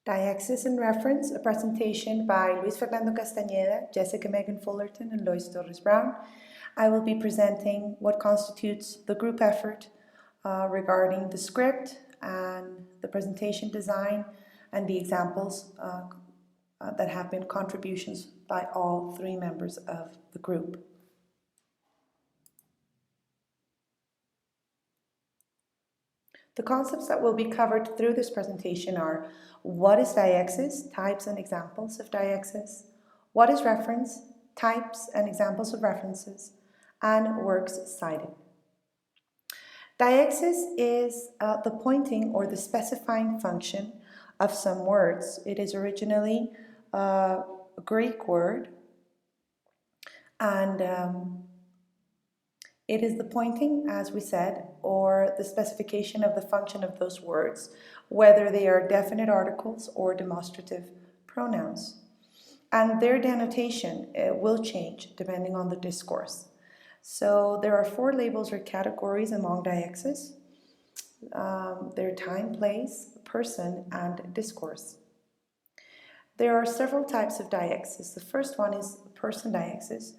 Deixis and Reference, a presentation by Luis Fernando Castañeda, Jessica Megan Fullerton, and Lois Torres Brown. I will be presenting what constitutes the group effort regarding the script and the presentation design and the examples that have been contributions by all three members of the group. The concepts that will be covered through this presentation are: what is deixis, types and examples of deixis; what is reference, types and examples of references; and works cited. Deixis is the pointing or the specifying function of some words. It is originally a Greek word, and it is the pointing, as we said, or the specification of the function of those words, whether they are definite articles or demonstrative pronouns. And their denotation will change depending on the discourse. So there are 4 labels or categories among deixis. They're time, place, person, and discourse. There are several types of deixis. The first one is person deixis,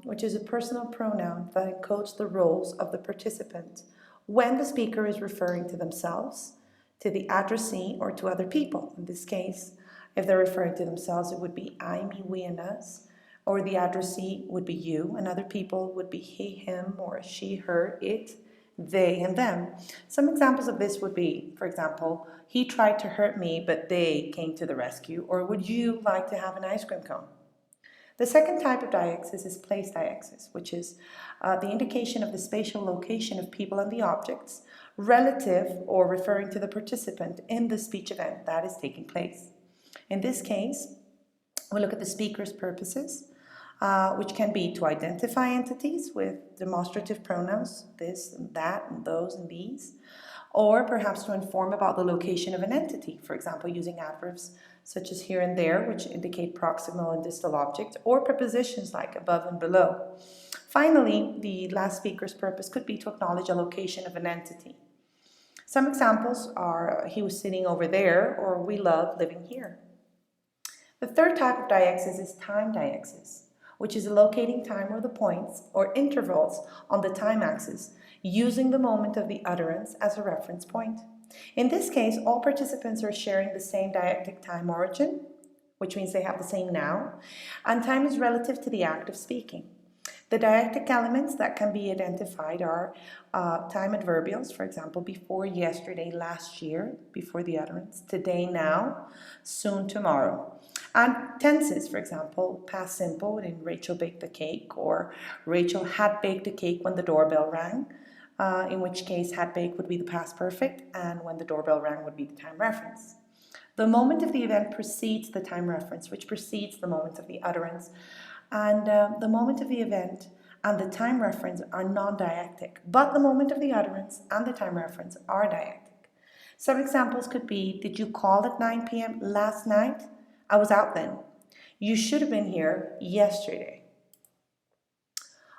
which is a personal pronoun that encodes the roles of the participant when the speaker is referring to themselves, to the addressee, or to other people. In this case, if they're referring to themselves, it would be I, me, we, and us, or the addressee would be you, and other people would be he, him, or she, her, it, they, and them. Some examples of this would be, for example, he tried to hurt me, but they came to the rescue, or would you like to have an ice cream cone? The second type of deixis is place deixis, which is the indication of the spatial location of people and the objects relative or referring to the participant in the speech event that is taking place. In this case, we look at the speaker's purposes, which can be to identify entities with demonstrative pronouns, this and that and those and these, or perhaps to inform about the location of an entity, for example, using adverbs such as here and there, which indicate proximal and distal objects, or prepositions like above and below. Finally, the last speaker's purpose could be to acknowledge a location of an entity. Some examples are he was sitting over there, or we love living here. The third type of deixis is time deixis, which is locating time or the points or intervals on the time axis using the moment of the utterance as a reference point. In this case, all participants are sharing the same didactic time origin, which means they have the same noun, and time is relative to the act of speaking. The didactic elements that can be identified are time adverbials, for example, before, yesterday, last year, before the utterance, today, now, soon, tomorrow. And tenses, for example, past simple in Rachel baked a cake, or Rachel had baked a cake when the doorbell rang, in which case had baked would be the past perfect, and when the doorbell rang would be the time reference. The moment of the event precedes the time reference, which precedes the moment of the utterance, and the moment of the event and the time reference are non-didactic, but the moment of the utterance and the time reference are didactic. Some examples could be: did you call at 9 p.m. last night? I was out then. You should have been here yesterday.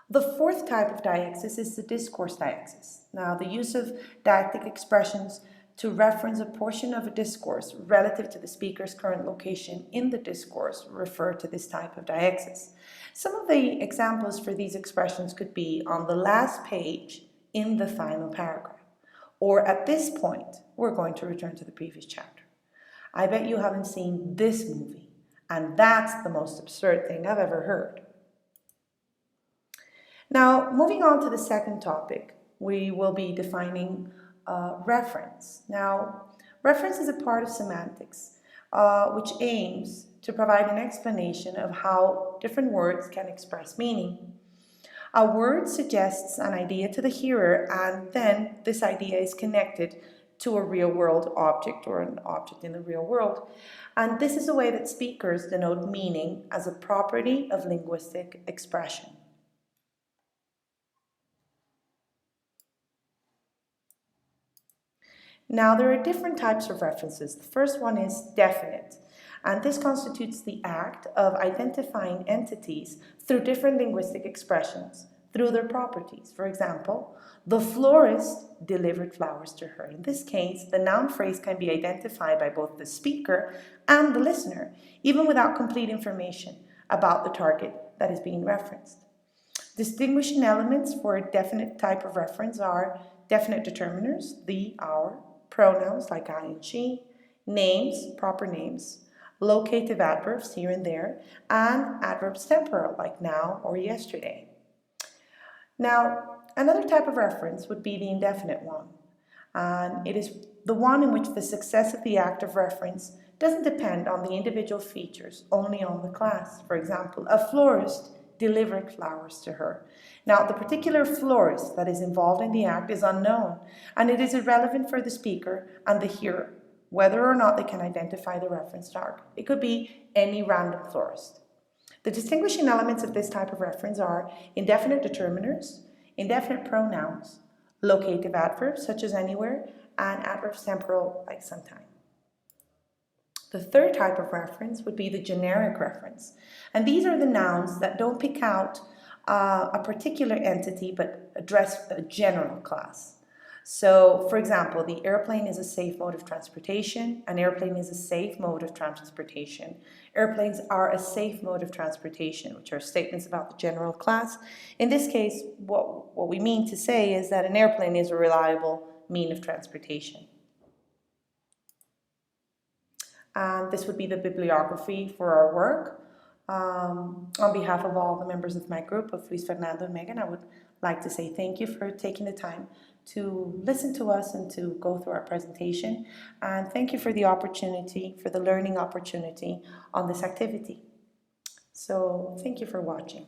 The fourth type of deixis is the discourse deixis. Now, the use of didactic expressions to reference a portion of a discourse relative to the speaker's current location in the discourse refer to this type of deixis. Some of the examples for these expressions could be on the last page in the final paragraph, or at this point, we're going to return to the previous chapter. I bet you haven't seen this movie, and that's the most absurd thing I've ever heard. Now, moving on to the second topic, we will be defining reference. Now, reference is a part of semantics, which aims to provide an explanation of how different words can express meaning. A word suggests an idea to the hearer, and then this idea is connected to a real-world object or an object in the real world. And this is a way that speakers denote meaning as a property of linguistic expression. Now, there are different types of references. The first one is definite, and this constitutes the act of identifying entities through different linguistic expressions. through their properties. For example, the florist delivered flowers to her. In this case, the noun phrase can be identified by both the speaker and the listener, even without complete information about the target that is being referenced. Distinguishing elements for a definite type of reference are definite determiners, the, our, pronouns like I and she, names, proper names, locative adverbs here and there, and adverbs temporal like now or yesterday. Now, another type of reference would be the indefinite one, and it is the one in which the success of the act of reference doesn't depend on the individual features, only on the class. For example, a florist delivered flowers to her. Now, the particular florist that is involved in the act is unknown, and it is irrelevant for the speaker and the hearer whether or not they can identify the reference target. It could be any random florist. The distinguishing elements of this type of reference are indefinite determiners, indefinite pronouns, locative adverbs such as anywhere, and adverbs temporal like sometime. The third type of reference would be the generic reference, and these are the nouns that don't pick out a particular entity but address a general class. So, for example, the airplane is a safe mode of transportation. An airplane is a safe mode of transportation. Airplanes are a safe mode of transportation, which are statements about the general class. In this case, what we mean to say is that an airplane is a reliable mean of transportation. And this would be the bibliography for our work. On behalf of all the members of my group, of Luis Fernando and Megan, I would like to say thank you for taking the time to listen to us and to go through our presentation. And thank you for the opportunity, for the learning opportunity on this activity. So thank you for watching.